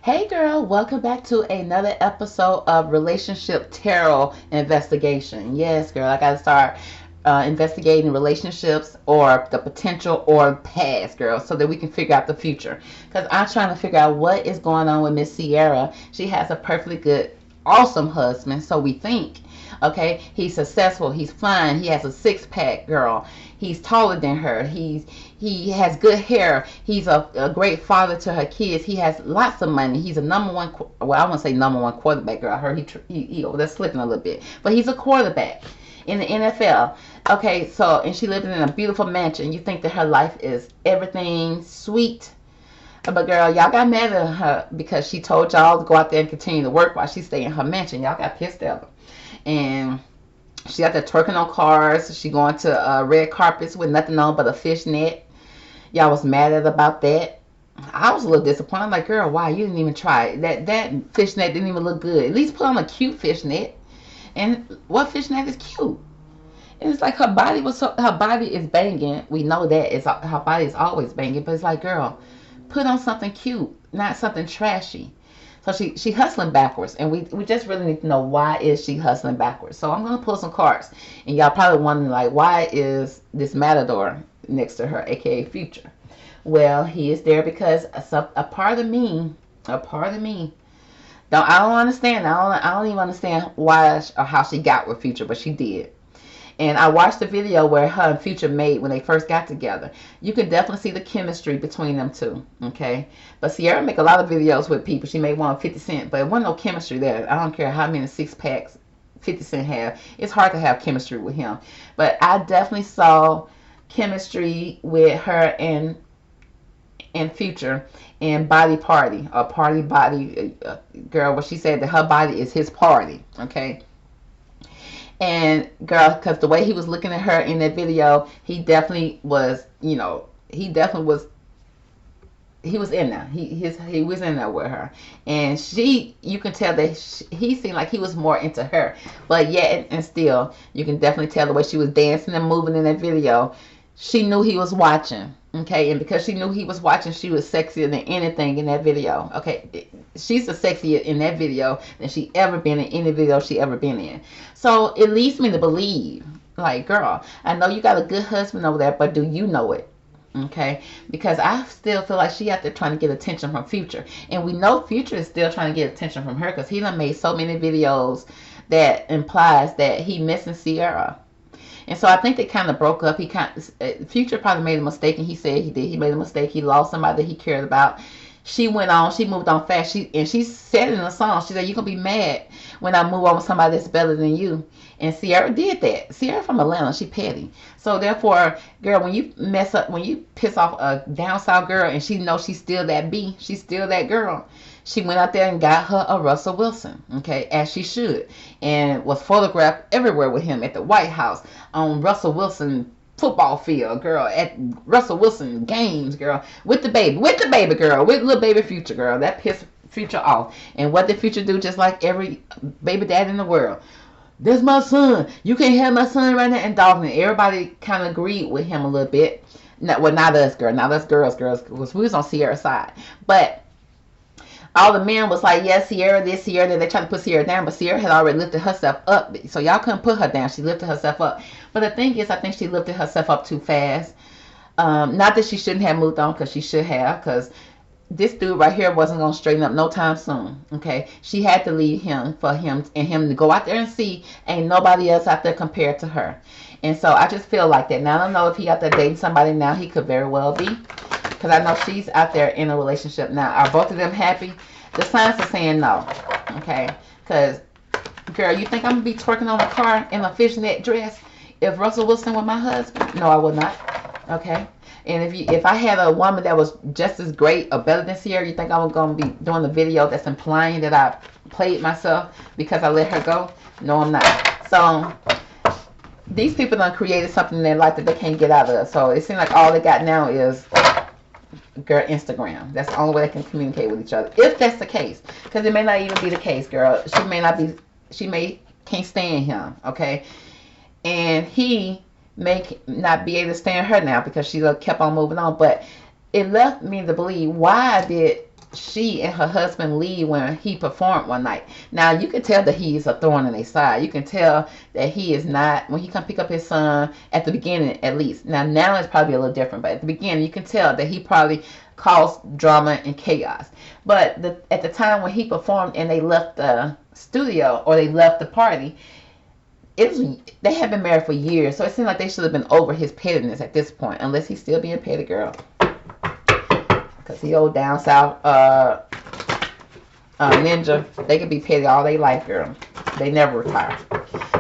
Hey girl, welcome back to another episode of Relationship Tarot Investigation. Yes, girl, I gotta start investigating relationships or the potential or past, girl, so that we can figure out the future. Because I'm trying to figure out what is going on with Miss Ciara. She has a perfectly good, awesome husband, so we think. Okay, he's successful, he's fine, he has a six pack, girl. He's taller than her. He has good hair. He's a great father to her kids. He has lots of money. He's a number one. Well, I won't say number one quarterback. Girl, I heard he over there slipping a little bit, but he's a quarterback in the NFL. Okay, so and she living in a beautiful mansion. You think that her life is everything sweet, but girl, y'all got mad at her because she told y'all to go out there and continue to work while she stay in her mansion. Y'all got pissed at her, and she out there twerking on cars. She going to red carpets with nothing on but a fishnet. Y'all was mad at about that. I was a little disappointed. I'm like, girl, why you didn't even try it? That fishnet didn't even look good. At least put on a cute fishnet. And what fishnet is cute? And it's like her body is banging. We know that her body is always banging, but it's like, girl, put on something cute, not something trashy. So she hustling backwards, and we just really need to know why is she hustling backwards. So I'm gonna pull some cards, and y'all probably wondering like, why is this matador next to her, aka Future? Well, he is there because a part of me, don't I don't understand. I don't even understand why or how she got with Future, but she did. And I watched the video where her and Future made when they first got together. You can definitely see the chemistry between them two. Okay. But Ciara make a lot of videos with people. She made one with 50 Cent, but it wasn't no chemistry there. I don't care how many six packs 50 Cent have. It's hard to have chemistry with him. But I definitely saw chemistry with her and Future and Body Party, or Party Body girl, where she said that her body is his party. Okay. And girl, because the way he was looking at her in that video, he definitely was, he definitely was, he was in there. He was in there with her, and you can tell that he seemed like he was more into her, but yet and still, you can definitely tell the way she was dancing and moving in that video. She knew he was watching. Okay, and because she knew he was watching, she was sexier than anything in that video. Okay, she's the sexier in that video than she ever been in any video she ever been in. So it leads me to believe, like, girl, I know you got a good husband over there, but do you know it? Okay, because I still feel like she out there trying to get attention from Future, and we know Future is still trying to get attention from her because he done made so many videos that implies that he missing Ciara. And so I think they kind of broke up. Future probably made a mistake, and he said he did. He made a mistake. He lost somebody that he cared about. She went on. She moved on fast. She said in the song, she said, "You're gonna be mad when I move on with somebody that's better than you." And Ciara did that. Ciara from Atlanta. She petty. So therefore, girl, when you mess up, when you piss off a down south girl, and she knows she's still that B, she's still that girl. She went out there and got her a Russell Wilson, okay, as she should, and was photographed everywhere with him at the White House, on Russell Wilson football field, girl, at Russell Wilson games, girl, with the baby girl, with little baby Future, girl. That pissed Future off. And what did Future do? Just like every baby dad in the world. This my son. You can't have my son right now. And dogging it. Everybody kind of agreed with him a little bit. Well, not us, girl. Not us girls, because we was on Ciara's side. But all the men was like, yes, Ciara, this, Ciara, that. They tried to put Ciara down, but Ciara had already lifted herself up. So y'all couldn't put her down. She lifted herself up. But the thing is, I think she lifted herself up too fast. Not that she shouldn't have moved on, because she should have, because this dude right here wasn't going to straighten up no time soon. Okay, she had to leave him for him to go out there and see ain't nobody else out there compared to her. And so I just feel like that. Now I don't know if he out there dating somebody now. He could very well be, because I know she's out there in a relationship now. Are both of them happy? The signs are saying no. Okay, because girl, you think I'm gonna be twerking on the car in a fishnet dress if Russell Wilson was my husband? No, I would not. Okay. And if I had a woman that was just as great or better than Ciara, you think I was gonna be doing a video that's implying that I played myself because I let her go? No, I'm not. So these people done created something in their life that they can't get out of. So it seems like all they got now is girl, Instagram. That's the only way they can communicate with each other. If that's the case, because it may not even be the case, girl. She may can't stand him. Okay, and he may not be able to stand her now because she kept on moving on. But it left me to believe, why did she and her husband leave when he performed one night. Now you can tell that he's a thorn in their side. You can tell that he is not, when he come pick up his son at the beginning at least. Now it's probably a little different, but at the beginning you can tell that he probably caused drama and chaos. But at the time when he performed and they left the studio or they left the party, they had been married for years, so it seemed like they should have been over his pettiness at this point, unless he's still being petty, girl. Because he old down south ninja, they could be petty all their life, girl. They never retire.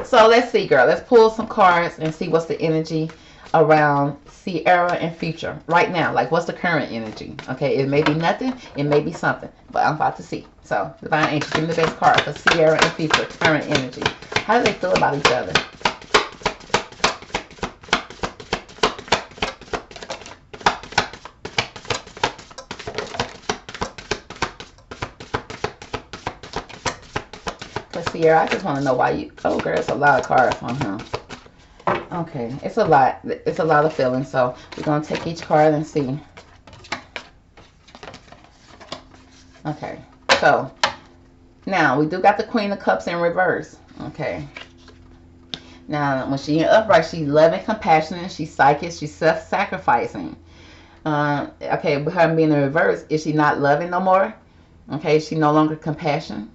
So let's see, girl. Let's pull some cards and see what's the energy around Ciara and future right now. Like, what's the current energy? Okay, it may be nothing, it may be something, but I'm about to see. So, Divine Angel, give me the best card for Ciara and future, current energy. How do they feel about each other? Ciara, I just want to know why you... Oh, girl, it's a lot of cards on him. Okay, it's a lot. It's a lot of feelings. So we're going to take each card and see. Okay, so now we do got the Queen of Cups in reverse. Okay. Now, when she's upright, she's loving, compassionate, she's psychic, she's self-sacrificing. Okay, with her being in reverse, is she not loving no more? Okay, is she no longer compassionate?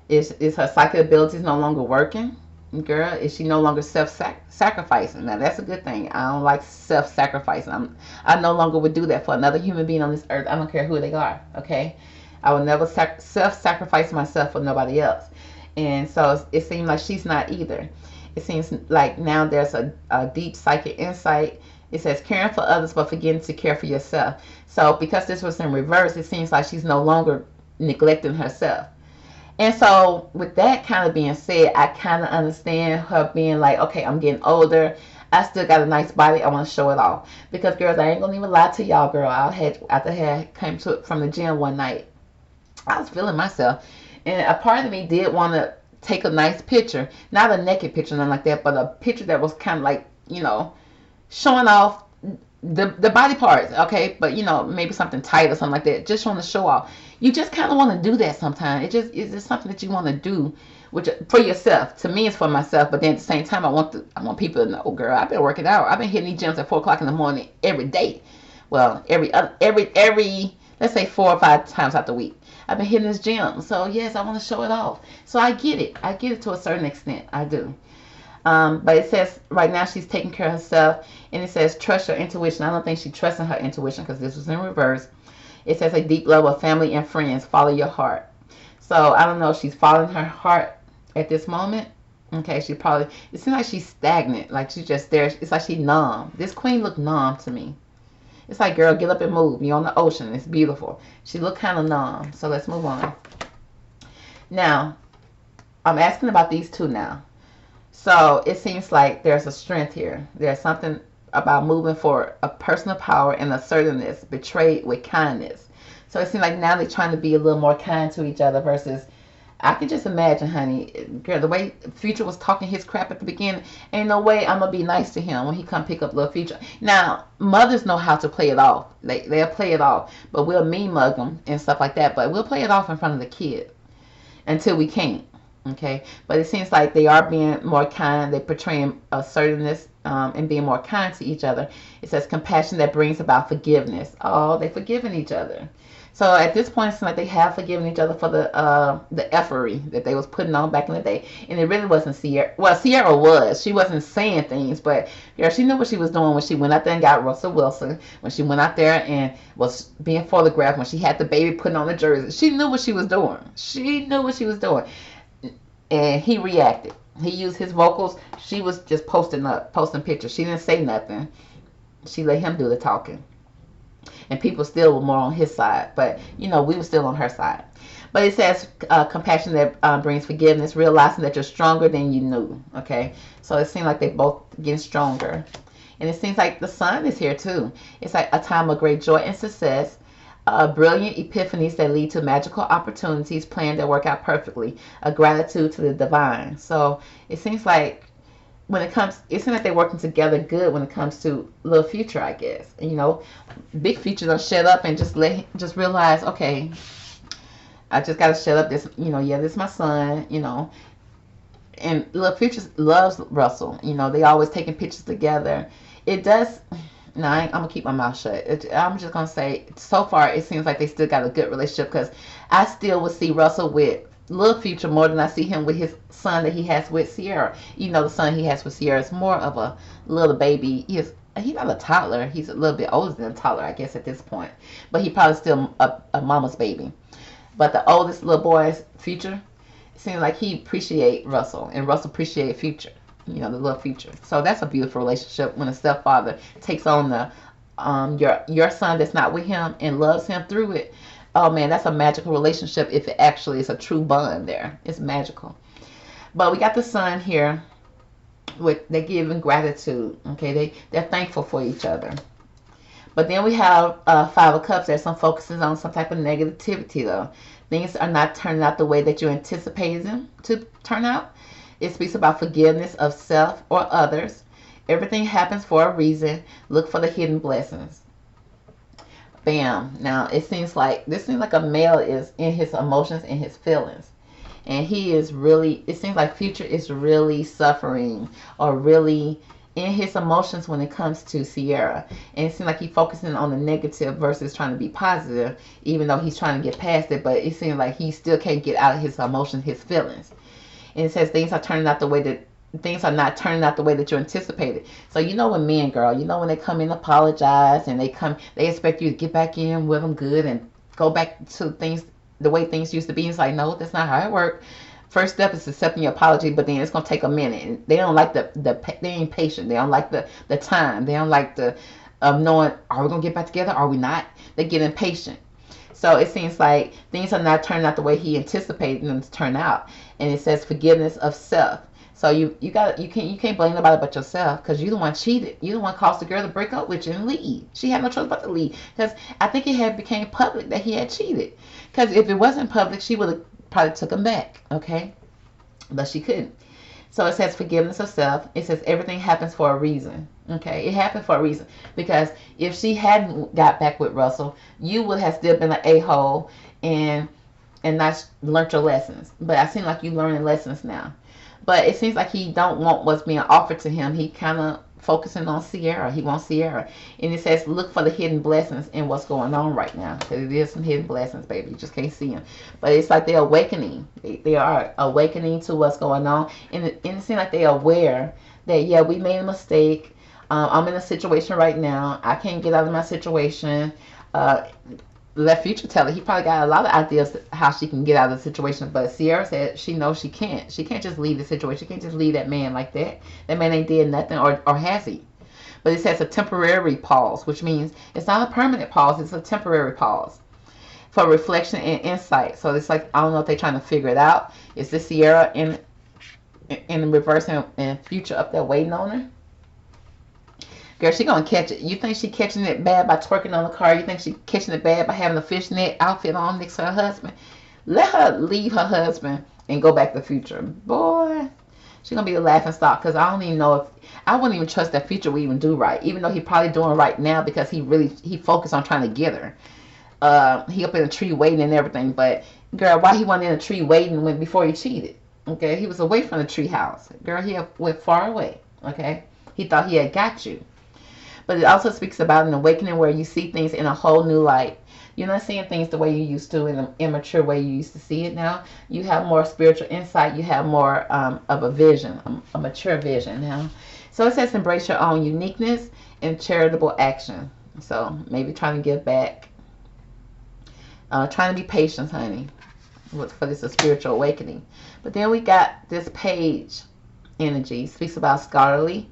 Is her psychic abilities no longer working? Girl, is she no longer self-sacrificing? Now, that's a good thing. I don't like self-sacrificing. I no longer would do that for another human being on this earth. I don't care who they are, okay? I would never self-sacrifice myself for nobody else. And so it seems like she's not either. It seems like now there's a deep psychic insight. It says caring for others but forgetting to care for yourself. So because this was in reverse, it seems like she's no longer neglecting herself. And so with that kind of being said, I kind of understand her being like, okay, I'm getting older. I still got a nice body. I want to show it off. Because, girls, I ain't going to even lie to y'all, girl. After I came from the gym one night, I was feeling myself. And a part of me did want to take a nice picture. Not a naked picture, nothing like that, but a picture that was kind of like, you know, showing off the body parts, okay? But, you know, maybe something tight or something like that. Just showing the show off. You just kind of want to do that sometimes. It's just something that you want to do, which for yourself. To me, it's for myself. But then at the same time, I want people to know, girl, I've been working out. I've been hitting these gyms at 4 o'clock in the morning every day. Well, every let's say 4 or 5 times out the week. I've been hitting this gym. So yes, I want to show it off. So I get it. I get it to a certain extent. I do. But it says right now she's taking care of herself, and it says trust your intuition. I don't think she's trusting her intuition because this was in reverse. It says a deep love of family and friends. Follow your heart. So I don't know if she's following her heart at this moment. Okay, it seems like she's stagnant. Like she's just there. It's like she's numb. This queen looked numb to me. It's like, girl, get up and move. You're on the ocean. It's beautiful. She looked kind of numb. So let's move on. Now, I'm asking about these two now. So it seems like there's a strength here. There's something about moving for a personal power and assertiveness betrayed with kindness. So it seems like now they're trying to be a little more kind to each other versus, I can just imagine, honey, girl, the way Future was talking his crap at the beginning, ain't no way I'm going to be nice to him when he come pick up little Future. Now, mothers know how to play it off. They'll play it off, but we'll mean mug them and stuff like that, but we'll play it off in front of the kid until we can't. Okay, but it seems like they are being more kind. They're portraying assertiveness and being more kind to each other. It says compassion that brings about forgiveness. Oh, they're forgiving each other. So at this point, it seems like they have forgiven each other for the effery that they was putting on back in the day. And it really wasn't Ciara. Well, Ciara was. She wasn't saying things, but yeah, she knew what she was doing when she went out there and got Russell Wilson. When she went out there and was being photographed. When she had the baby putting on the jersey. She knew what she was doing. She knew what she was doing. And he reacted. He used his vocals. She was just posting pictures. She didn't say nothing. She let him do the talking. And people still were more on his side. But, you know, we were still on her side. But it says compassion that brings forgiveness, realizing that you're stronger than you knew. Okay? So it seems like they both getting stronger. And it seems like the sun is here too. It's like a time of great joy and success. Brilliant epiphanies that lead to magical opportunities planned that work out perfectly. A gratitude to the divine. So it seems like when it comes, it seems like they're working together good when it comes to little Future, I guess. And, big Future don't shut up and just realize, okay, I just gotta shut up. This, yeah, this is my son, and little Future loves Russell. They always taking pictures together. It does. No, I'm gonna keep my mouth shut. I'm just gonna say, so far it seems like they still got a good relationship, because I still would see Russell with little Future more than I see him with his son that he has with Ciara. The son he has with Ciara is more of a little baby. He's not a toddler. He's a little bit older than a toddler, I guess, at this point. But he probably still a mama's baby. But the oldest little boy's Future, it seems like he appreciate Russell, and Russell appreciate Future. The little Future. So that's a beautiful relationship when a stepfather takes on the your son that's not with him and loves him through it. Oh man, that's a magical relationship if it actually is a true bond there. It's magical. But we got the son here with they giving gratitude. Okay, they're thankful for each other. But then we have Five of Cups. There's some focuses on some type of negativity though. Things are not turning out the way that you anticipated them to turn out. It speaks about forgiveness of self or others. Everything happens for a reason. Look for the hidden blessings. Bam. Now this seems like a male is in his emotions and his feelings. And he is really, it seems like Future is really suffering or really in his emotions when it comes to Ciara. And it seems like he's focusing on the negative versus trying to be positive, even though he's trying to get past it. But it seems like he still can't get out of his emotions, his feelings. And it says things are not turning out the way that you anticipated. So when men, girl, when they come in, apologize, and they expect you to get back in with them good and go back to things the way things used to be. It's like, no, that's not how it works. First step is accepting your apology, but then it's gonna take a minute. And they don't like they ain't patient. They don't like the time. They don't like the knowing, are we gonna get back together? Are we not? They get impatient. So it seems like things are not turning out the way he anticipated them to turn out. And it says forgiveness of self. So you can't blame nobody but yourself, because you the one cheated. You the one caused the girl to break up with you and leave. She had no choice but to leave, because I think it had became public that he had cheated. Because if it wasn't public, she would have probably took him back. Okay, but she couldn't. So it says forgiveness of self. It says everything happens for a reason. Okay, it happened for a reason, because if she hadn't got back with Russell, you would have still been an a-hole and not learned your lessons. But I seem like you learning lessons now. But it seems like he don't want what's being offered to him. He kind of focusing on Ciara. He wants Ciara. And it says look for the hidden blessings in what's going on right now. Because it is some hidden blessings, baby. You just can't see them. But it's like they're awakening. They are awakening to what's going on. And it seems like they're aware that, yeah, we made a mistake. I'm in a situation right now. I can't get out of my situation. Let Future tell it. He probably got a lot of ideas how she can get out of the situation, but Ciara said she knows she can't. She can't just leave the situation. She can't just leave that man like that. That man ain't did nothing, or has he? But it says a temporary pause, which means it's not a permanent pause. It's a temporary pause for reflection and insight. So it's like, I don't know if they're trying to figure it out. Is this Ciara in reverse and Future up there waiting on her? Girl, she gonna catch it. You think she catching it bad by twerking on the car? You think she catching it bad by having a fishnet outfit on next to her husband? Let her leave her husband and go back to the Future. Boy, she gonna be a laughing stock, because I don't even know if I wouldn't even trust that Future would even do right, even though he probably doing right now because he focused on trying to get her. He up in a tree waiting and everything, but girl, why he wasn't in a tree waiting before he cheated? Okay, he was away from the tree house. Girl, he went far away. Okay, he thought he had got you. But it also speaks about an awakening where you see things in a whole new light. You're not seeing things the way you used to, in an immature way you used to see it now. You have more spiritual insight. You have more of a vision, a mature vision now. So it says embrace your own uniqueness and charitable action. So maybe trying to give back. Trying to be patient, honey, for this spiritual awakening. But then we got this page energy. It speaks about scholarly.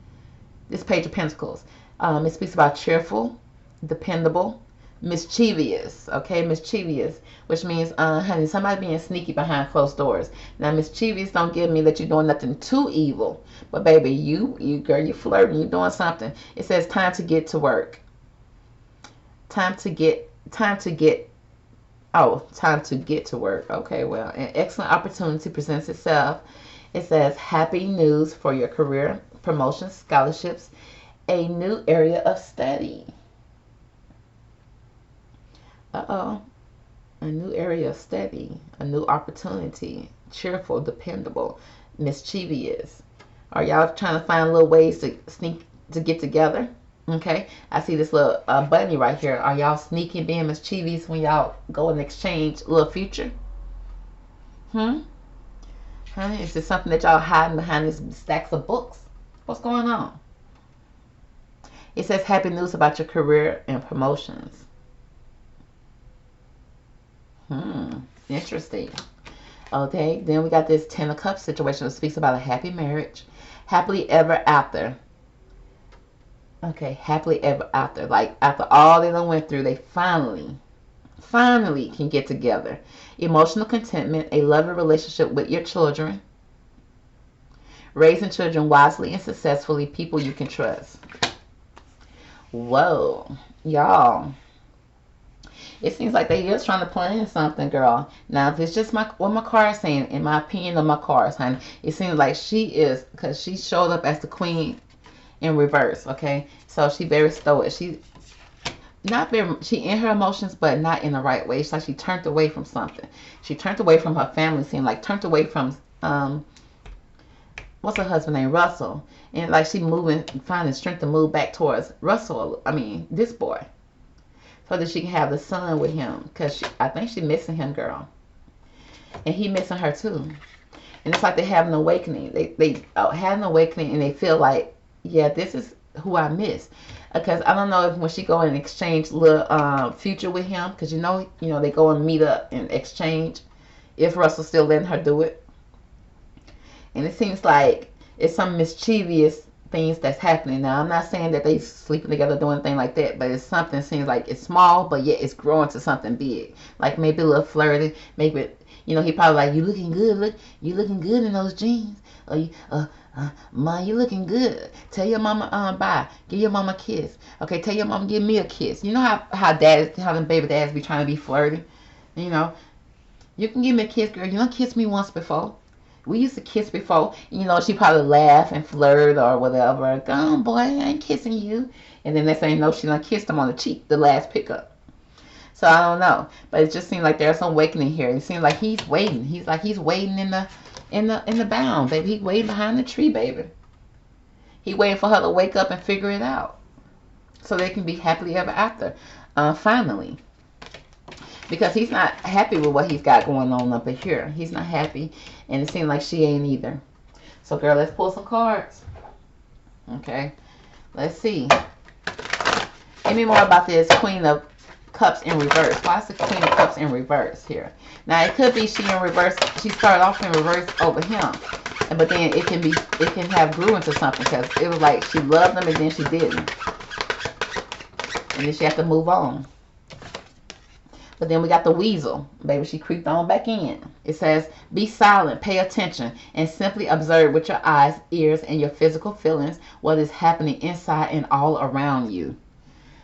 This page of pentacles. It speaks about cheerful, dependable, mischievous. Okay, mischievous, which means, honey, somebody being sneaky behind closed doors. Now, mischievous don't give me that you're doing nothing too evil, but baby, you girl, you flirting, you doing something. It says time to get to work. Time to get to work. Okay, well, an excellent opportunity presents itself. It says happy news for your career promotions, scholarships, a new area of study. Uh-oh. A new area of study, a new opportunity, cheerful, dependable, mischievous. Are y'all trying to find little ways to sneak to get together? Okay, I see this little bunny right here. Are y'all sneaking, being mischievous when y'all go and exchange a little future? Hmm? Huh? Is this something that y'all hiding behind these stacks of books? What's going on? It says happy news about your career and promotions. Interesting. Okay, then we got this Ten of Cups situation that speaks about a happy marriage, happily ever after. Okay, happily ever after. Like after all they done went through, they finally can get together. Emotional contentment, a loving relationship with your children, raising children wisely and successfully, people you can trust. Whoa, y'all. It seems like they is trying to plan something, girl. Now, if it's just what my card is saying, in my opinion of my cards, honey, it seems like she is, because she showed up as the queen in reverse, okay? So she very stoic. She in her emotions, but not in the right way. It's like she turned away from something. She turned away from her family, seemed like turned away from, what's her husband name? Russell. And like she moving, finding strength to move back towards Russell, this boy. So that she can have the son with him, because I think she's missing him, girl, and he missing her too. And it's like they have an awakening. They had an awakening, and they feel like, yeah, this is who I miss. Because I don't know if when she go and exchange little future with him, because you know they go and meet up and exchange, if Russell's still letting her do it. And it seems like it's some mischievous things that's happening. Now, I'm not saying that they sleeping together doing anything like that, but it's something, seems like it's small, but yet it's growing to something big. Like maybe a little flirty, maybe, he probably like, you looking good, you looking good in those jeans. Or Ma, you looking good. Tell your mama bye. Give your mama a kiss. Okay, tell your mama give me a kiss. You know how them baby dads be trying to be flirty. You can give me a kiss, girl. You don't kiss me once before. We used to kiss before. She probably laugh and flirt or whatever. Go on, boy, I ain't kissing you. And then next thing you know, she done kissed him on the cheek, the last pickup. So I don't know. But it just seems like there's some awakening here. It seems like he's waiting. He's waiting in the bound, baby. He's waiting behind the tree, baby. He waiting for her to wake up and figure it out. So they can be happily ever after. Finally. Because he's not happy with what he's got going on up here. He's not happy. And it seems like she ain't either. So, girl, let's pull some cards. Okay. Let's see. Give me more about this Queen of Cups in reverse. Why is the Queen of Cups in reverse here? Now, it could be she in reverse. She started off in reverse over him. But then it can have grew into something. Because it was like she loved him and then she didn't. And then she had to move on. But then we got the weasel. Baby, she creeped on back in. It says, be silent, pay attention, and simply observe with your eyes, ears, and your physical feelings what is happening inside and all around you.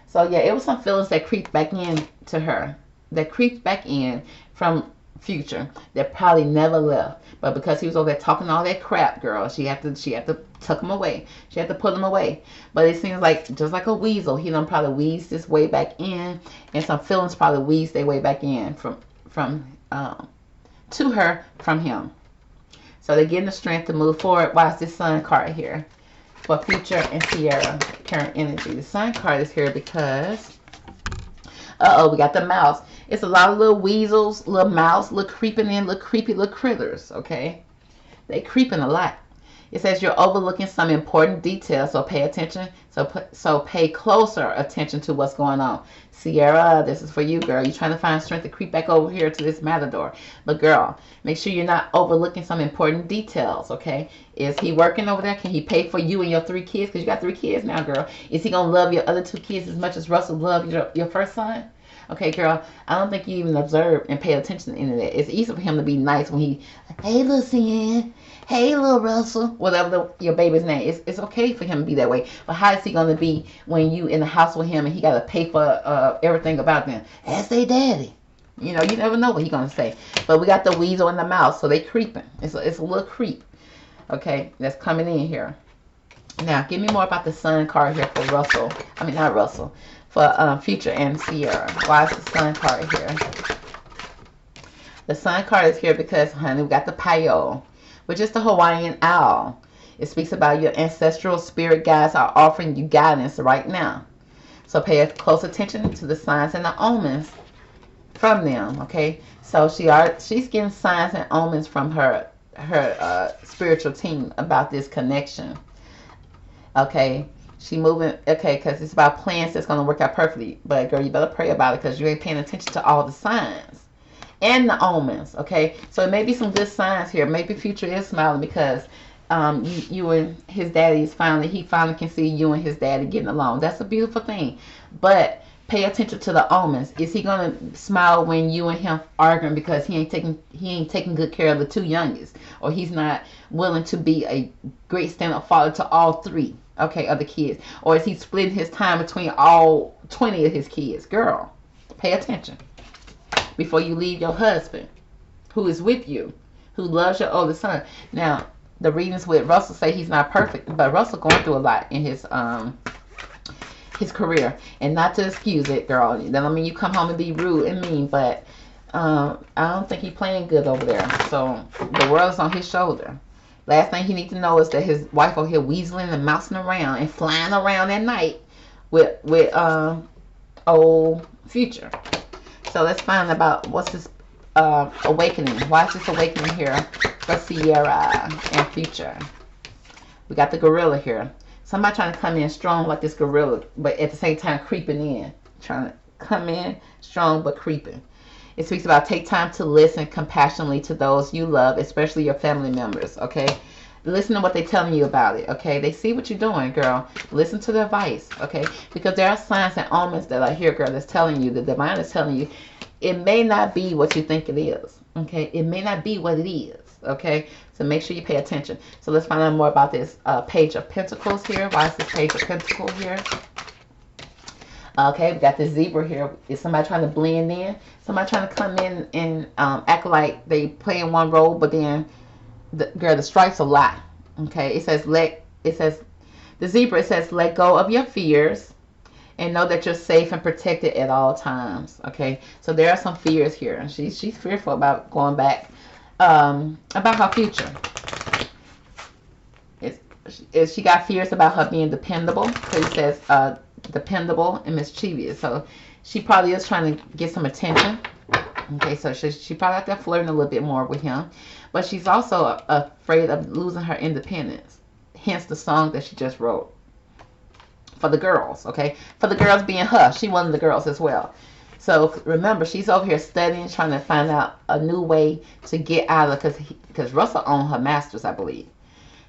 So, yeah, it was some feelings that creeped back in to her. That creeped back in from future. That probably never left. But because he was over there talking all that crap, girl, she had to tuck him away. She had to put him away. But it seems like, just like a weasel, he done probably weased his way back in. And some feelings probably weased their way back in to her from him. So they're getting the strength to move forward. Why is this Sun card here? For Future and Ciara, current energy. The Sun card is here because, we got the mouse. It's a lot of little weasels, little mouse, little creeping in, little creepy little critters, okay? They creeping a lot. It says you're overlooking some important details, so pay attention. So pay closer attention to what's going on. Ciara, this is for you, girl. You're trying to find strength to creep back over here to this matador. But, girl, make sure you're not overlooking some important details, okay? Is he working over there? Can he pay for you and your 3 kids? Because you got 3 kids now, girl. Is he going to love your other 2 kids as much as Russell loved your first son? Okay, girl, I don't think you even observe and pay attention to any of that. It's easy for him to be nice when he, hey, little Cian, hey, little Russell, whatever your baby's name. It's okay for him to be that way. But how is he going to be when you in the house with him and he got to pay for everything about them? Ask their daddy. You never know what he's going to say. But we got the weasel and the mouse, so they creeping. It's a little creep, okay, that's coming in here. Now, give me more about the Sun card here for Russell. I mean, not Russell. For Future and Ciara. Why is the Sun card here? The Sun card is here because, honey, we got the Payo, which is the Hawaiian owl. It speaks about your ancestral spirit guides are offering you guidance right now. So pay close attention to the signs and the omens from them, okay? So she's getting signs and omens from her spiritual team about this connection, okay? She moving, okay, because it's about plans that's going to work out perfectly. But, girl, you better pray about it because you ain't paying attention to all the signs and the omens, okay? So it may be some good signs here. Maybe Future is smiling because you and his daddy he finally can see you and his daddy getting along. That's a beautiful thing. But pay attention to the omens. Is he gonna smile when you and him arguing because he ain't taking good care of the two youngest, or he's not willing to be a great stand-up father to all three, okay, of the kids, or is he splitting his time between all 20 of his kids? Girl, pay attention before you leave your husband, who is with you, who loves your oldest son. Now, the readings with Russell say he's not perfect, but Russell going through a lot in his career, and not to excuse it, girl. That don't mean you come home and be rude and mean, but I don't think he's playing good over there. So the world is on his shoulder. Last thing he needs to know is that his wife over here weaseling and mousing around and flying around at night with old Future. So let's find about what's this awakening. Why is this awakening here for Ciara and Future? We got the gorilla here. Somebody trying to come in strong like this gorilla, but at the same time creeping in. Trying to come in strong but creeping. It speaks about take time to listen compassionately to those you love, especially your family members, okay? Listen to what they're telling you about it, okay? They see what you're doing, girl. Listen to their advice, okay? Because there are signs and omens that are here, girl, that's telling you, the divine is telling you, it may not be what you think it is, okay? It may not be what it is, okay? So make sure you pay attention. So let's find out more about this Page of Pentacles here. Why is this Page of Pentacles here? Okay, we got this zebra here. Is somebody trying to blend in? Somebody trying to come in and act like they playing one role, but then, girl, the stripes a lot. Okay, it says the zebra. It says let go of your fears and know that you're safe and protected at all times. Okay, so there are some fears here, and she's fearful about going back. About her future. She got fears about her being dependable. So it says dependable and mischievous. So she probably is trying to get some attention. Okay, so she probably out there flirting a little bit more with him. But she's also afraid of losing her independence. Hence the song that she just wrote. For the girls, okay? For the girls being her. She one of the girls as well. So remember, she's over here studying, trying to find out a new way to get out of, because Russell owned her masters, I believe.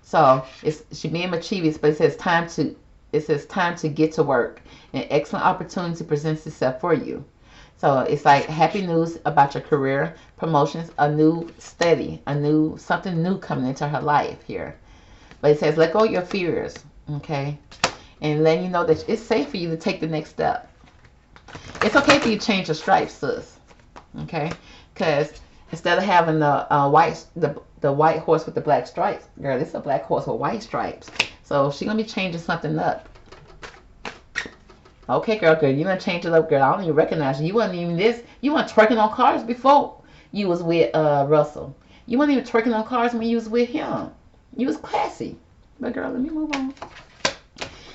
So she being mischievous, but it says time to get to work. An excellent opportunity presents itself for you. So it's like happy news about your career, promotions, a new study, something new coming into her life here. But it says let go of your fears, okay, and letting you know that it's safe for you to take the next step. It's okay for you to change your stripes, sis. Okay? Because instead of having the white horse with the black stripes, girl, this is a black horse with white stripes. So she's going to be changing something up. Okay, girl, you're going to change it up, girl. I don't even recognize you. You wasn't even this. You weren't twerking on cars before you was with Russell. You weren't even twerking on cars when you was with him. You was classy. But, girl, let me move on.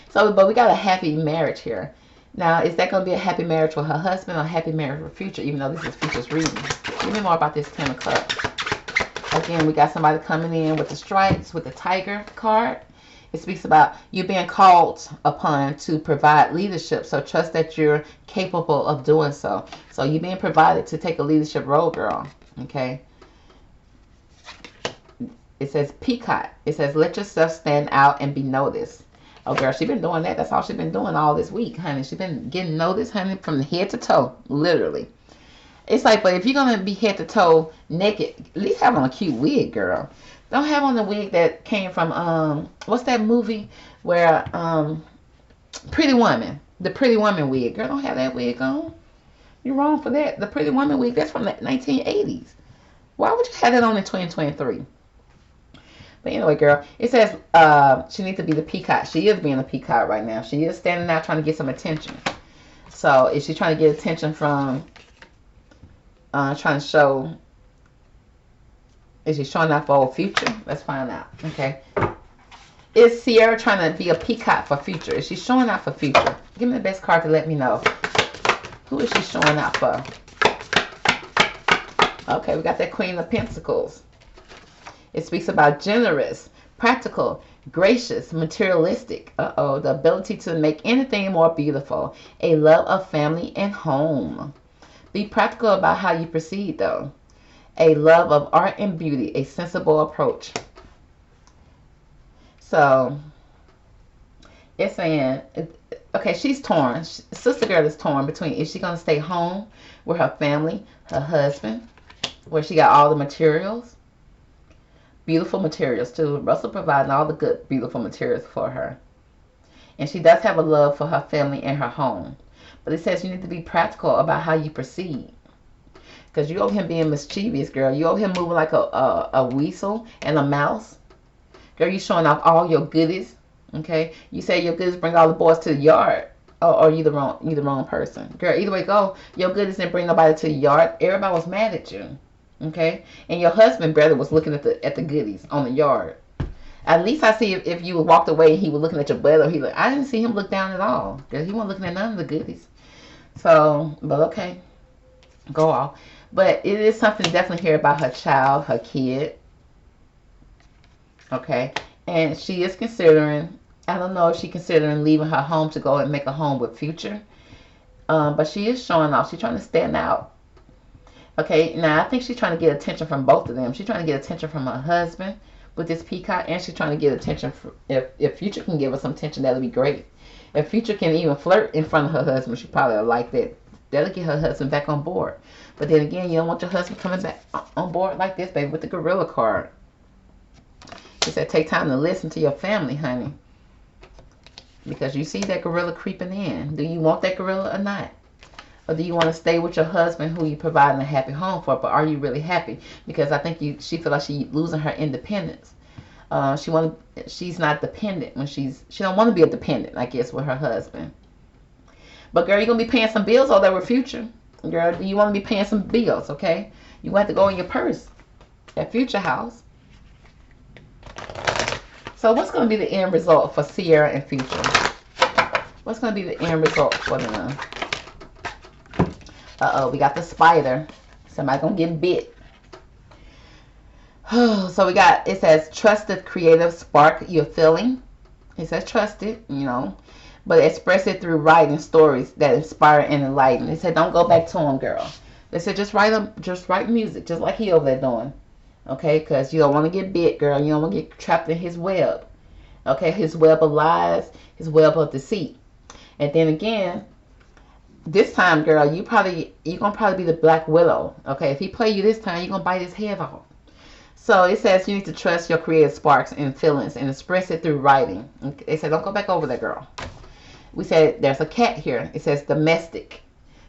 So, but we got a happy marriage here. Now, is that going to be a happy marriage with her husband or a happy marriage with Future, even though this is Future's reading? Give me more about this 10 of Cups. Again, we got somebody coming in with the stripes, with the tiger card. It speaks about you being called upon to provide leadership, so trust that you're capable of doing so. So you're being provided to take a leadership role, girl. Okay? It says peacock. It says let yourself stand out and be noticed. Oh, girl, she been doing that. That's all she been doing all this week, honey. She been getting noticed, honey, from head to toe, literally. It's like, but if you're going to be head to toe naked, at least have on a cute wig, girl. Don't have on the wig that came from, what's that movie where, Pretty Woman. The Pretty Woman wig. Girl, don't have that wig on. You're wrong for that. The Pretty Woman wig, that's from the 1980s. Why would you have that on in 2023? But anyway, girl, it says she needs to be the peacock. She is being a peacock right now. She is standing out trying to get some attention. So is she trying to get attention from trying to show? Is she showing out for a future? Let's find out. Okay. Is Ciara trying to be a peacock for future? Is she showing out for future? Give me the best card to let me know. Who is she showing out for? Okay, we got that Queen of Pentacles. It speaks about generous, practical, gracious, materialistic. The ability to make anything more beautiful. A love of family and home. Be practical about how you proceed, though. A love of art and beauty. A sensible approach. So, it's saying, okay, she's torn. Sister girl is torn between, is she going to stay home with her family, her husband, where she got all the materials? Beautiful materials, too. Russell providing all the good, beautiful materials for her. And she does have a love for her family and her home. But it says you need to be practical about how you proceed. Because you over him being mischievous, girl. You over him moving like a weasel and a mouse. Girl, you showing off all your goodies. Okay? You say your goodies bring all the boys to the yard. Or you the wrong person. Girl, either way go, your goodies didn't bring nobody to the yard. Everybody was mad at you. Okay? And your husband brother was looking at the goodies on the yard. At least I see if you walked away and he was looking at your brother, I didn't see him look down at all. Girl, he wasn't looking at none of the goodies. So, but okay. Go off. But it is something definitely here about her child, her kid. Okay? And she is considering, I don't know if she's considering leaving her home to go and make a home with Future. But she is showing off. She's trying to stand out. Okay, now I think she's trying to get attention from both of them. She's trying to get attention from her husband with this peacock, and she's trying to get attention from, if Future can give her some attention, that'll be great. If Future can even flirt in front of her husband, she probably will like that. That'll get her husband back on board. But then again, you don't want your husband coming back on board like this, baby, with the gorilla card. She said, take time to listen to your family, honey. Because you see that gorilla creeping in. Do you want that gorilla or not? Or do you want to stay with your husband who you providing a happy home for? But are you really happy? Because I think she feel like she's losing her independence. She's not dependent when she don't want to be a dependent, I guess, with her husband. But girl, you're gonna be paying some bills all that with Future. Girl, do you want to be paying some bills? Okay, you want to go in your purse at Future house. So what's gonna be the end result for Ciara and Future? What's gonna be the end result for them? We got the spider. Somebody gonna get bit. So we got, it says, trust the creative spark you're feeling. It says trust it, but express it through writing stories that inspire and enlighten. They said don't go back to him, girl. They said just write music, just like he over there doing. Okay, because you don't want to get bit, girl. You don't want to get trapped in his web. Okay, his web of lies, his web of deceit. And then again, this time, girl, you're gonna probably be the Black Widow. Okay, if he play you this time, you're gonna bite his head off. So it says you need to trust your creative sparks and feelings and express it through writing. They said don't go back over there, girl. We said there's a cat here. It says domestic.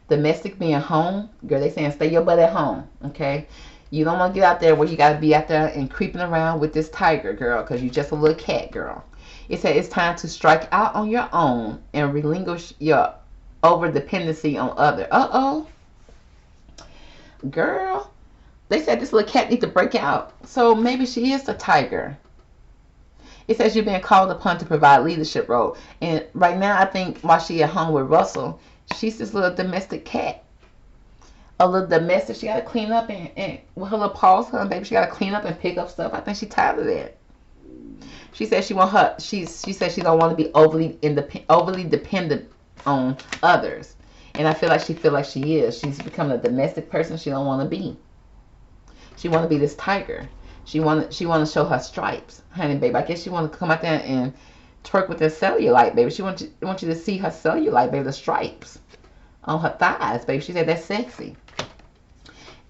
Domestic being home. Girl, they saying stay your butt at home. Okay, you don't want to get out there where you got to be out there and creeping around with this tiger, girl, because you're just a little cat, girl. It said it's time to strike out on your own and relinquish your over dependency on other. Girl, they said this little cat needs to break out. So maybe she is the tiger. It says you're being called upon to provide leadership role. And right now, I think while she at home with Russell, she's this little domestic cat. A little domestic. She got to clean up and with her little paws, baby, she got to clean up and pick up stuff. I think she's tired of that. She said she said she don't want to be overly dependent on others. And I feel like she is. She's becoming a domestic person she don't want to be. She want to be this tiger. She want to show her stripes, honey, baby. I guess she want to come out there and twerk with her cellulite, baby. She want you to see her cellulite, baby, the stripes on her thighs, baby. She said that's sexy.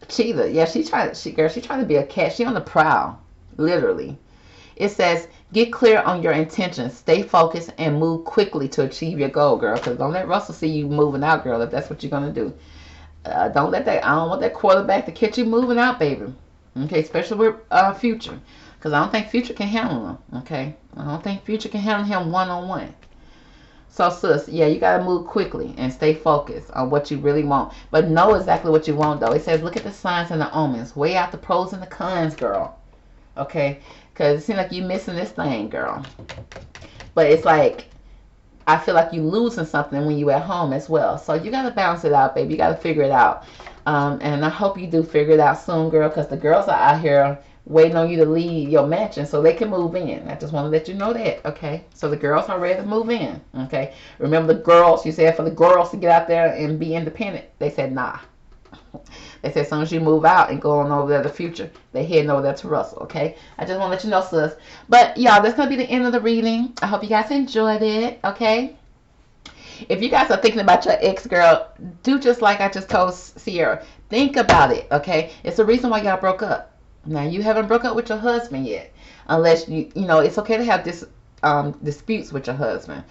Cheetah, yeah, she trying to be a cat. She on the prowl, literally. It says get clear on your intentions, stay focused, and move quickly to achieve your goal, girl. Because don't let Russell see you moving out, girl. If that's what you're gonna do, don't let that. I don't want that quarterback to catch you moving out, baby. Okay, especially with Future, Because I don't think Future can handle him. Okay, I don't think Future can handle him one-on-one. So, sis, yeah, you gotta move quickly and stay focused on what you really want. But know exactly what you want, though. It says, look at the signs and the omens. Weigh out the pros and the cons, girl. Okay? Because it seems like you're missing this thing, girl. But it's like, I feel like you losing something when you at home as well. So you gotta balance it out, baby. You gotta figure it out. And I hope you do figure it out soon, girl, because the girls are out here waiting on you to leave your mansion so they can move in. I just want to let you know that, okay? So the girls are ready to move in, okay? Remember the girls, you said for the girls to get out there and be independent. They said, nah. They said as soon as you move out and go on over there to the Future, they heading over there to Russell, okay? I just want to let you know, sis. But, y'all, that's going to be the end of the reading. I hope you guys enjoyed it, okay? If you guys are thinking about your ex, girl, do just like I just told Ciara. Think about it, okay? It's the reason why y'all broke up. Now, you haven't broke up with your husband yet. Unless, you know, it's okay to have disputes with your husband.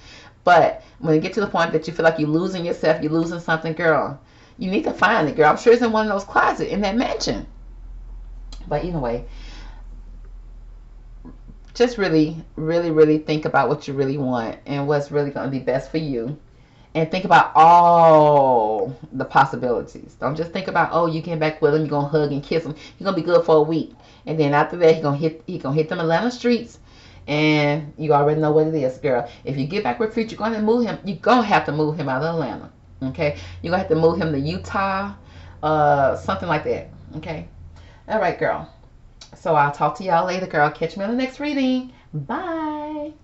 But when you get to the point that you feel like you're losing yourself, you're losing something, girl, you need to find it, girl. I'm sure it's in one of those closets in that mansion. But anyway, just really, really, really think about what you really want and what's really going to be best for you. And think about all the possibilities. Don't just think about, oh, you came back with him, you're gonna hug and kiss him. You're gonna be good for a week, and then after that, he gonna hit them Atlanta streets, and you already know what it is, girl. If you get back with Future, you're gonna move him. You're gonna have to move him out of Atlanta. Okay, you're gonna have to move him to Utah, something like that. Okay, all right, girl. So I'll talk to y'all later, girl. Catch me on the next reading. Bye.